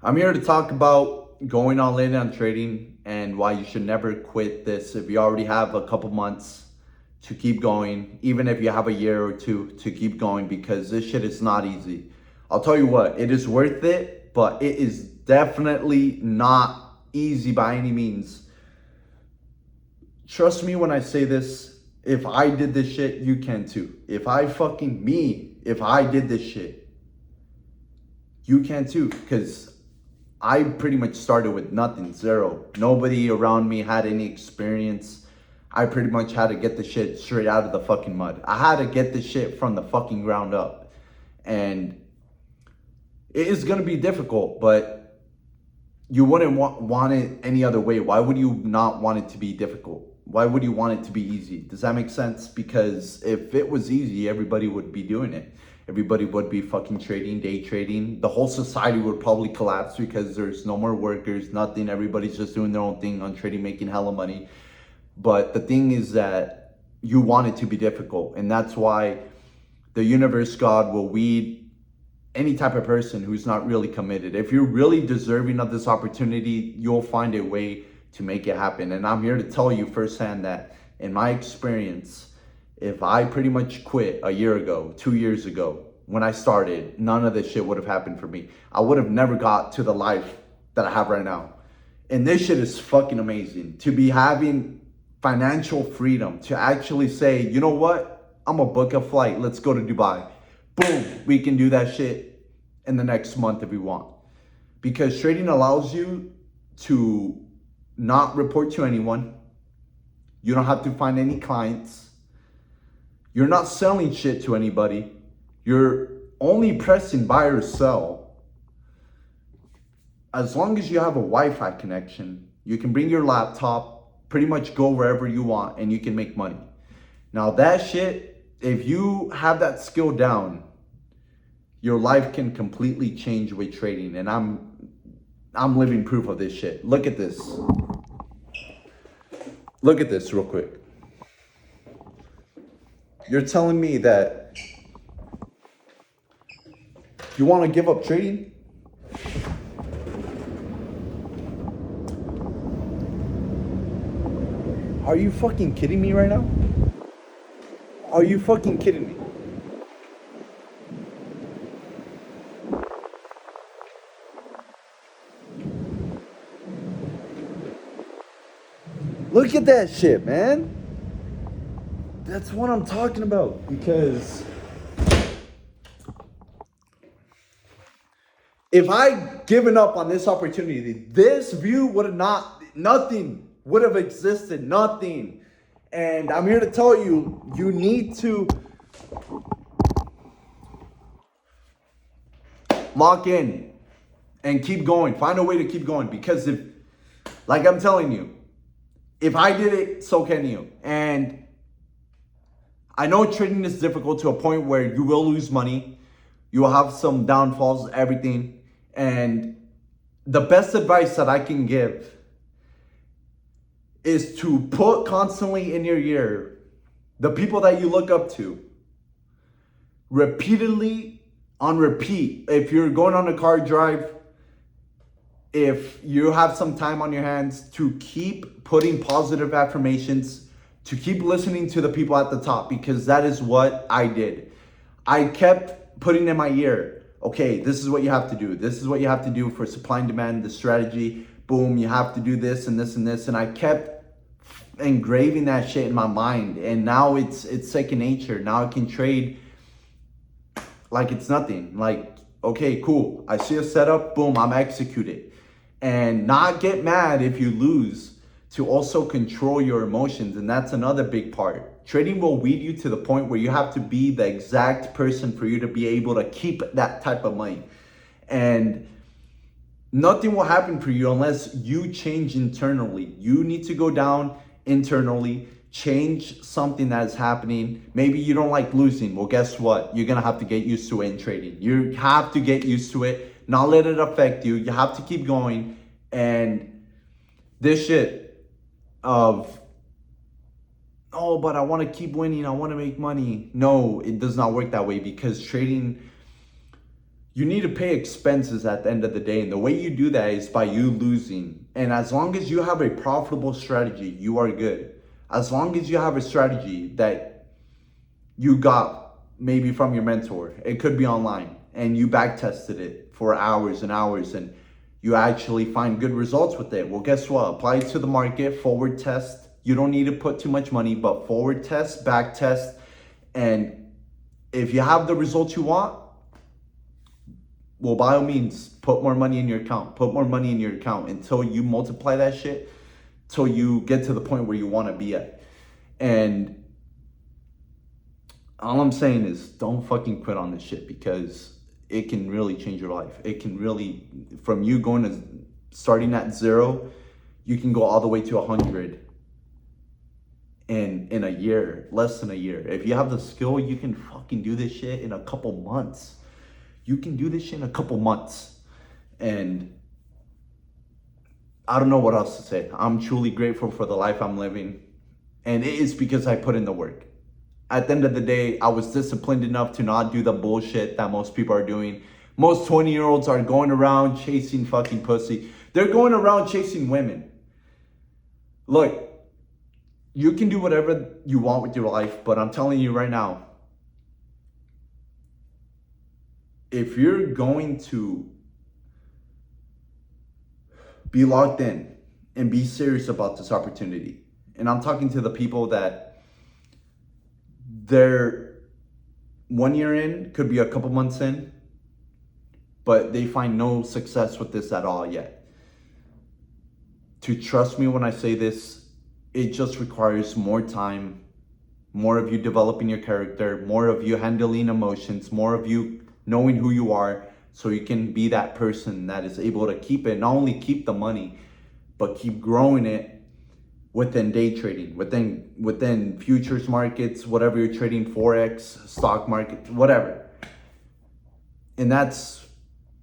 I'm here to talk about going all in on trading and why you should never quit this if you already have a couple months to keep going, even if you have a year or two to keep going, because this shit is not easy. I'll tell you what, it is worth it, but it is definitely not easy by any means. Trust me when I say this, if I did this shit, you can too. If I did this shit, you can too, because I pretty much started with nothing, zero. Nobody around me had any experience. I pretty much had to get the shit straight out of the fucking mud. I had to get the shit from the fucking ground up. And it is gonna be difficult, but you wouldn't want it any other way. Why would you not want it to be difficult? Why would you want it to be easy? Does that make sense? Because if it was easy, everybody would be doing it. Everybody would be fucking trading, day trading. The whole society would probably collapse because there's no more workers, nothing. Everybody's just doing their own thing on trading, making hella money. But the thing is that you want it to be difficult. And that's why the universe, God, will weed any type of person who's not really committed. If you're really deserving of this opportunity, you'll find a way to make it happen. And I'm here to tell you firsthand that in my experience, if I pretty much quit a year ago, 2 years ago, when I started, none of this shit would have happened for me. I would have never got to the life that I have right now. And this shit is fucking amazing. To be having financial freedom, to actually say, you know what? I'm gonna book a flight. Let's go to Dubai. Boom, we can do that shit in the next month if we want. Because trading allows you to not report to anyone. You don't have to find any clients. You're not selling shit to anybody. You're only pressing buy or sell. As long as you have a Wi-Fi connection, you can bring your laptop, pretty much go wherever you want, and you can make money. Now that shit, if you have that skill down, your life can completely change with trading. And I'm living proof of this shit. Look at this. Look at this real quick. You're telling me that you want to give up trading? Are you fucking kidding me right now? Are you fucking kidding me? Look at that shit, man. That's what I'm talking about. Because if I given up on this opportunity, this view would have nothing would have existed, nothing. And I'm here to tell you, you need to lock in and keep going. Find a way to keep going. Because if, like I'm telling you, if I did it, so can you. And I know trading is difficult to a point where you will lose money. You will have some downfalls, everything. And the best advice that I can give is to put constantly in your ear the people that you look up to, repeatedly on repeat. If you're going on a car drive, if you have some time on your hands, to keep putting positive affirmations, to keep listening to the people at the top, because that is what I did. I kept putting in my ear, okay, this is what you have to do. This is what you have to do for supply and demand, the strategy. Boom, you have to do this and this and this. And I kept engraving that shit in my mind. And now it's second nature. Now I can trade like it's nothing. Like, okay, cool. I see a setup, boom, I'm execute it. And not get mad if you lose. To also control your emotions. And that's another big part. Trading will weed you to the point where you have to be the exact person for you to be able to keep that type of money. And nothing will happen for you unless you change internally. You need to go down internally, change something that is happening. Maybe you don't like losing. Well, guess what? You're going to have to get used to it in trading. You have to get used to it, not let it affect you. You have to keep going. And this shit of, oh, but I want to keep winning, I want to make money. No, it does not work that way, because trading, you need to pay expenses at the end of the day. And the way you do that is by you losing. And as long as you have a profitable strategy, you are good. As long as you have a strategy that you got maybe from your mentor, it could be online, and you back tested it for hours and hours, and you actually find good results with it. Well, guess what? Apply it to the market, forward test. You don't need to put too much money, but forward test, back test. And if you have the results you want, well, by all means, put more money in your account. Put more money in your account until you multiply that shit, till you get to the point where you want to be at. And all I'm saying is don't fucking quit on this shit, because it can really change your life. It can really, from you going to starting at 0, you can go all the way to 100 in a year, less than a year. If you have the skill, you can fucking do this shit in a couple months. You can do this shit in a couple months. And I don't know what else to say. I'm truly grateful for the life I'm living. And it is because I put in the work. At the end of the day, I was disciplined enough to not do the bullshit that most people are doing. Most 20-year-olds are going around chasing fucking pussy. They're going around chasing women. Look, you can do whatever you want with your life, but I'm telling you right now, if you're going to be locked in and be serious about this opportunity, and I'm talking to the people that they're 1 year in, could be a couple months in, but they find no success with this at all yet. To trust me when I say this, it just requires more time, more of you developing your character, more of you handling emotions, more of you knowing who you are, so you can be that person that is able to keep it, not only keep the money, but keep growing it within day trading, within futures markets, whatever you're trading, Forex, stock market, whatever. And that's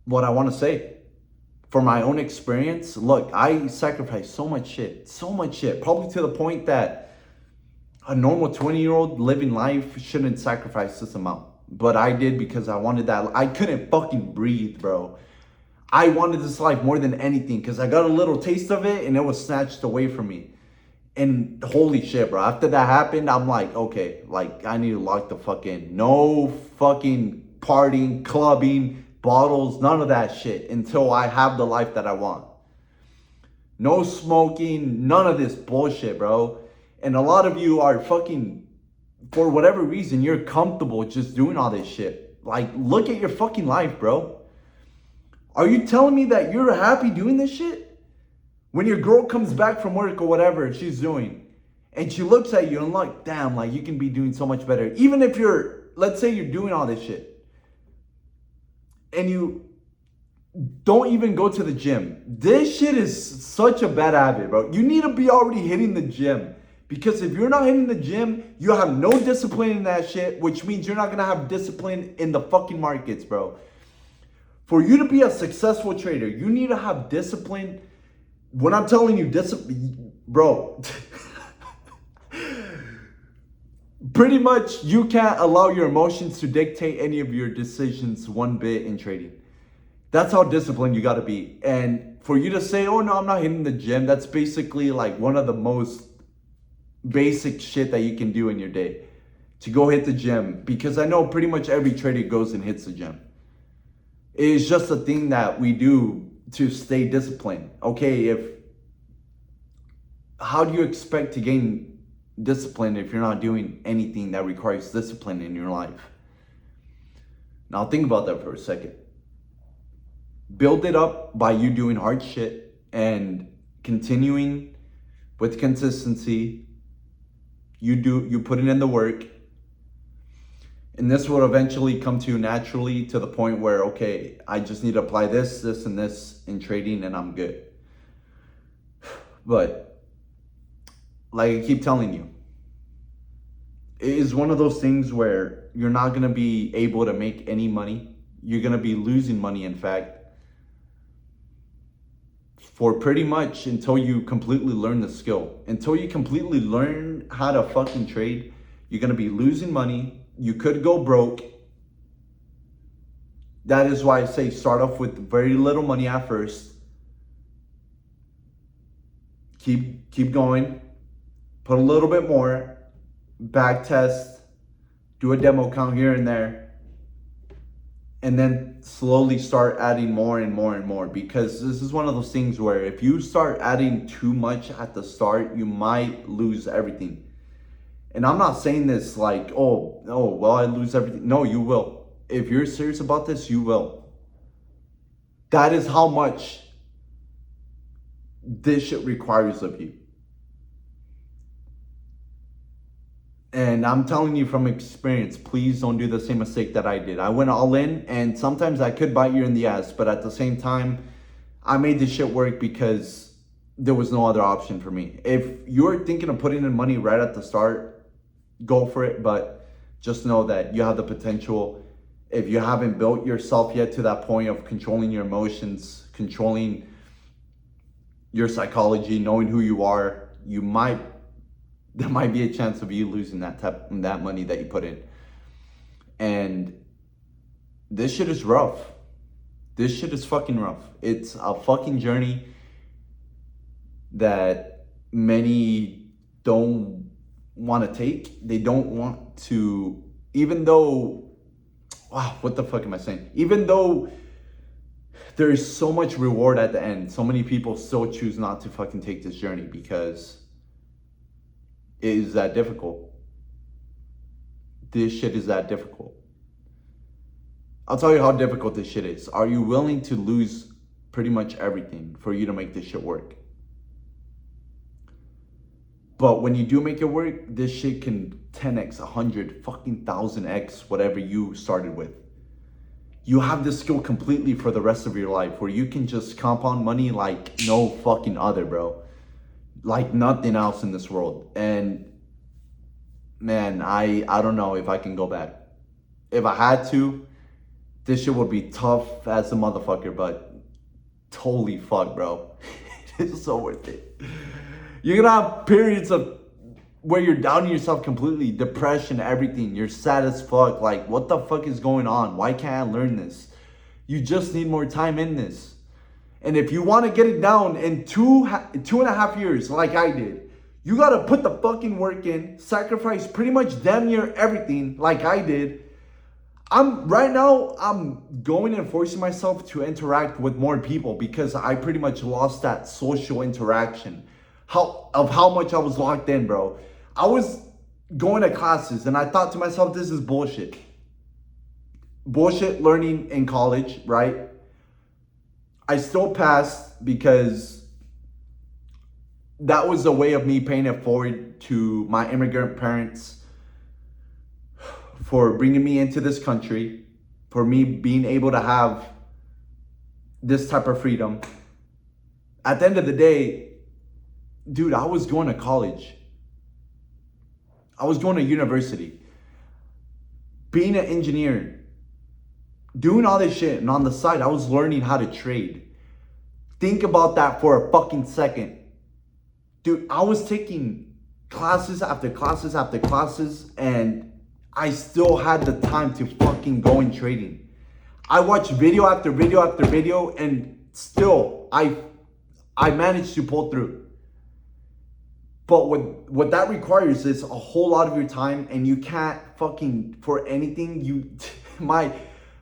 what I want to say. From my own experience, look, I sacrificed so much shit, probably to the point that a normal 20-year-old living life shouldn't sacrifice this amount. But I did, because I wanted that. I couldn't fucking breathe, bro. I wanted this life more than anything, because I got a little taste of it and it was snatched away from me. And holy shit, bro. After that happened, I'm like, okay, like I need to lock the fuck in. No fucking partying, clubbing, bottles, none of that shit until I have the life that I want. No smoking, none of this bullshit, bro. And a lot of you are fucking, for whatever reason, you're comfortable just doing all this shit. Like, look at your fucking life, bro. Are you telling me that you're happy doing this shit? When your girl comes back from work or whatever she's doing, and she looks at you and like, damn, like you can be doing so much better. Even if you're, let's say you're doing all this shit, and you don't even go to the gym. This shit is such a bad habit, bro. You need to be already hitting the gym. Because if you're not hitting the gym, you have no discipline in that shit, which means you're not going to have discipline in the fucking markets, bro. For you to be a successful trader, you need to have discipline. When I'm telling you discipline, bro, pretty much you can't allow your emotions to dictate any of your decisions one bit in trading. That's how disciplined you got to be. And for you to say, oh no, I'm not hitting the gym, that's basically like one of the most basic shit that you can do in your day, to go hit the gym. Because I know pretty much every trader goes and hits the gym. It's just a thing that we do to stay disciplined. Okay, how do you expect to gain discipline if you're not doing anything that requires discipline in your life? Now think about that for a second. Build it up by you doing hard shit and continuing with consistency. You put it in the work, and this will eventually come to you naturally, to the point where, okay, I just need to apply this, and this in trading, and I'm good. But like I keep telling you, it is one of those things where you're not going to be able to make any money. You're going to be losing money, in fact, for pretty much until you completely learn the skill. Until you completely learn how to fucking trade, you're going to be losing money. You could go broke. That is why I say start off with very little money at first. Keep going. Put a little bit more. Back test. Do a demo count here and there. And then slowly start adding more and more and more. Because this is one of those things where if you start adding too much at the start, you might lose everything. And I'm not saying this like, oh, well, I lose everything. No, you will. If you're serious about this, you will. That is how much this shit requires of you. And I'm telling you from experience, please don't do the same mistake that I did. I went all in, and sometimes I could bite you in the ass, but at the same time, I made this shit work because there was no other option for me. If you're thinking of putting in money right at the start, go for it, but just know that you have the potential. If you haven't built yourself yet to that point of controlling your emotions, controlling your psychology, knowing who you are, there might be a chance of you losing that money that you put in. And this shit is rough. This shit is fucking rough. It's a fucking journey that many don't want to take. They don't want to, even though, wow, what the fuck am I saying? Even though there is so much reward at the end, so many people still choose not to fucking take this journey because it is that difficult. This shit is that difficult. I'll tell you how difficult this shit is. Are you willing to lose pretty much everything for you to make this shit work? But when you do make it work, this shit can 10x, 100, fucking 1000x whatever you started with. You have this skill completely for the rest of your life where you can just compound money like no fucking other, bro. Like nothing else in this world. And man, I don't know if I can go back. If I had to, this shit would be tough as a motherfucker, but totally fuck, bro. It's so worth it. You're gonna have periods of where you're down on yourself completely, depression, everything. You're sad as fuck. Like, what the fuck is going on? Why can't I learn this? You just need more time in this. And if you want to get it down in 2.5 years, like I did, you got to put the fucking work in, sacrifice pretty much damn near everything, like I did. Right now, I'm going and forcing myself to interact with more people because I pretty much lost that social interaction of how much I was locked in, bro. I was going to classes and I thought to myself, this is bullshit. Bullshit learning in college, right? I still passed because that was a way of me paying it forward to my immigrant parents for bringing me into this country, for me being able to have this type of freedom. At the end of the day, dude, I was going to college. I was going to university. Being an engineer, doing all this shit, and on the side, I was learning how to trade. Think about that for a fucking second. Dude, I was taking classes after classes after classes, and I still had the time to fucking go in trading. I watched video after video after video, and still, I managed to pull through. But what that requires is a whole lot of your time, and you can't fucking, for anything,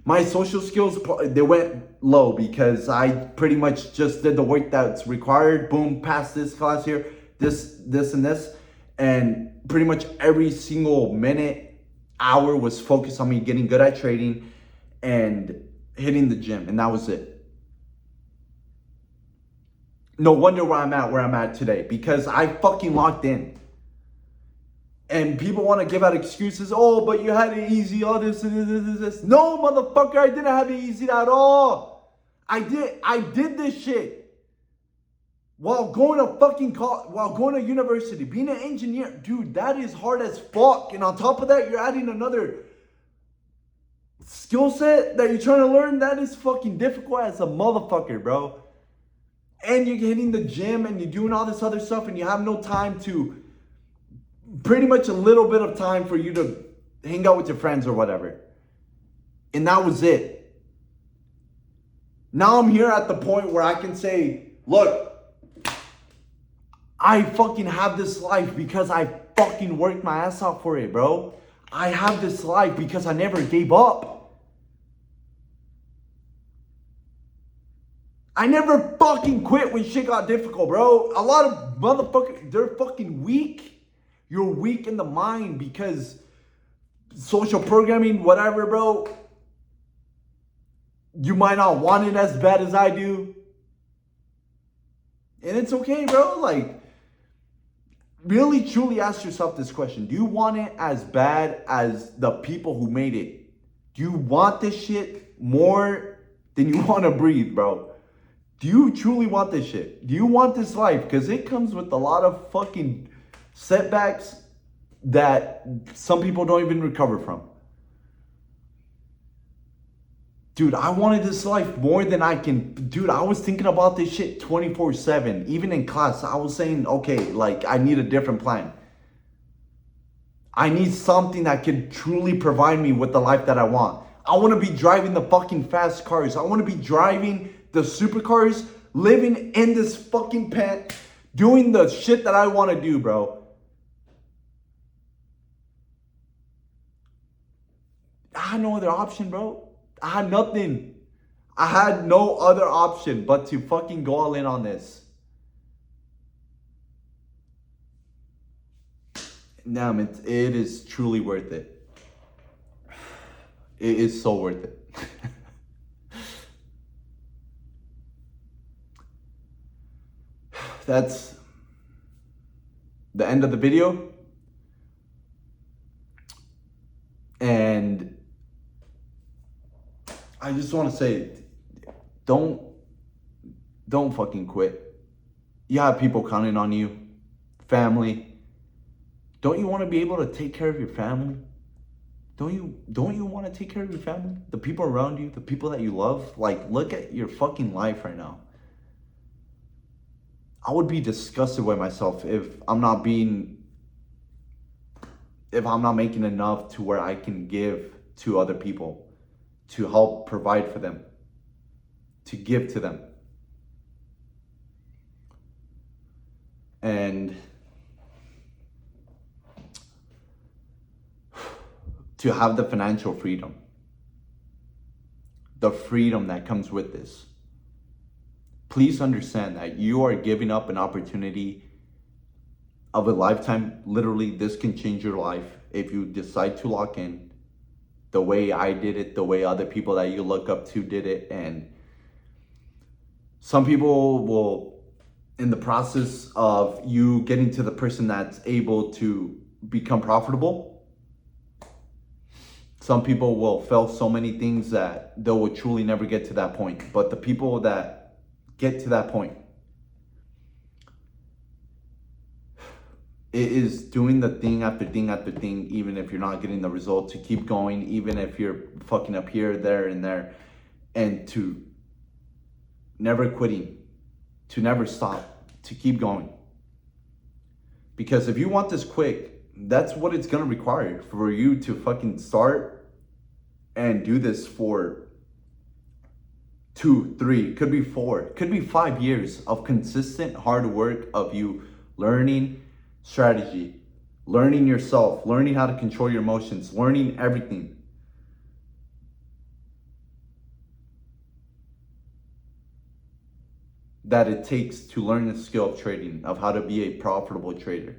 my social skills, they went low because I pretty much just did the work that's required. Boom, pass this class here, this, and this. And pretty much every single minute, hour was focused on me getting good at trading and hitting the gym. And that was it. No wonder where I'm at today, because I fucking locked in. And people want to give out excuses. Oh, but you had it easy. All this. No, motherfucker, I didn't have it easy at all. I did this shit while going to fucking college, while going to university, being an engineer. Dude, that is hard as fuck. And on top of that, you're adding another skill set that you're trying to learn. That is fucking difficult as a motherfucker, bro. And you're hitting the gym and you're doing all this other stuff, and you have no time to, pretty much a little bit of time for you to hang out with your friends or whatever. And that was it. Now I'm here at the point where I can say, look, I fucking have this life because I fucking worked my ass off for it, bro. I have this life because I never gave up. I never fucking quit when shit got difficult, bro. A lot of motherfuckers, they're fucking weak. You're weak in the mind because social programming, whatever, bro. You might not want it as bad as I do. And it's okay, bro. Like, really, truly ask yourself this question. Do you want it as bad as the people who made it? Do you want this shit more than you want to breathe, bro? Do you truly want this shit? Do you want this life? Because it comes with a lot of fucking setbacks that some people don't even recover from. Dude, I wanted this life more than I can. Dude, I was thinking about this shit 24/7. Even in class, I was saying, okay, like, I need a different plan. I need something that can truly provide me with the life that I want. I want to be driving the fucking fast cars. I want to be driving the supercars, living in this fucking pet, doing the shit that I want to do, bro. I had no other option, bro. I had nothing. I had no other option but to fucking go all in on this. Damn, it is truly worth it. It is so worth it. That's the end of the video. And I just want to say, don't fucking quit. You have people counting on you, family. Don't you want to be able to take care of your family? Don't you want to take care of your family? The people around you, the people that you love? Like, look at your fucking life right now. I would be disgusted with myself if I'm not making enough to where I can give to other people, to help provide for them, to give to them. And to have the financial freedom, the freedom that comes with this. Please understand that you are giving up an opportunity of a lifetime. Literally, this can change your life if you decide to lock in the way I did it, the way other people that you look up to did it. And some people will, in the process of you getting to the person that's able to become profitable, some people will fail so many things that they will truly never get to that point. But the people that get to that point, it is doing the thing after thing after thing, even if you're not getting the result, to keep going, even if you're fucking up here, there, and there, and to never quitting, to never stop, to keep going. Because if you want this quick, that's what it's gonna require for you to fucking start and do this for 2, 3, could be 4, could be 5 years of consistent hard work of you learning strategy, learning yourself, learning how to control your emotions, learning everything. That it takes to learn the skill of trading, of how to be a profitable trader.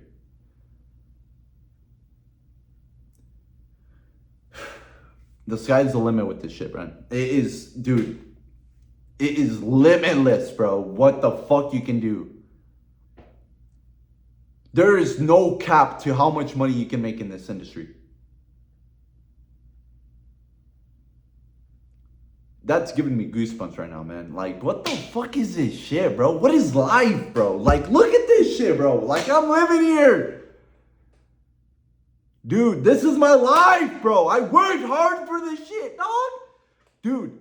The sky's the limit with this shit, man. It is, dude. It is limitless, bro. What the fuck you can do. There is no cap to how much money you can make in this industry. That's giving me goosebumps right now, man. Like, what the fuck is this shit, bro? What is life, bro? Like, look at this shit, bro. Like, I'm living here. Dude, this is my life, bro. I worked hard for this shit, dog. Dude.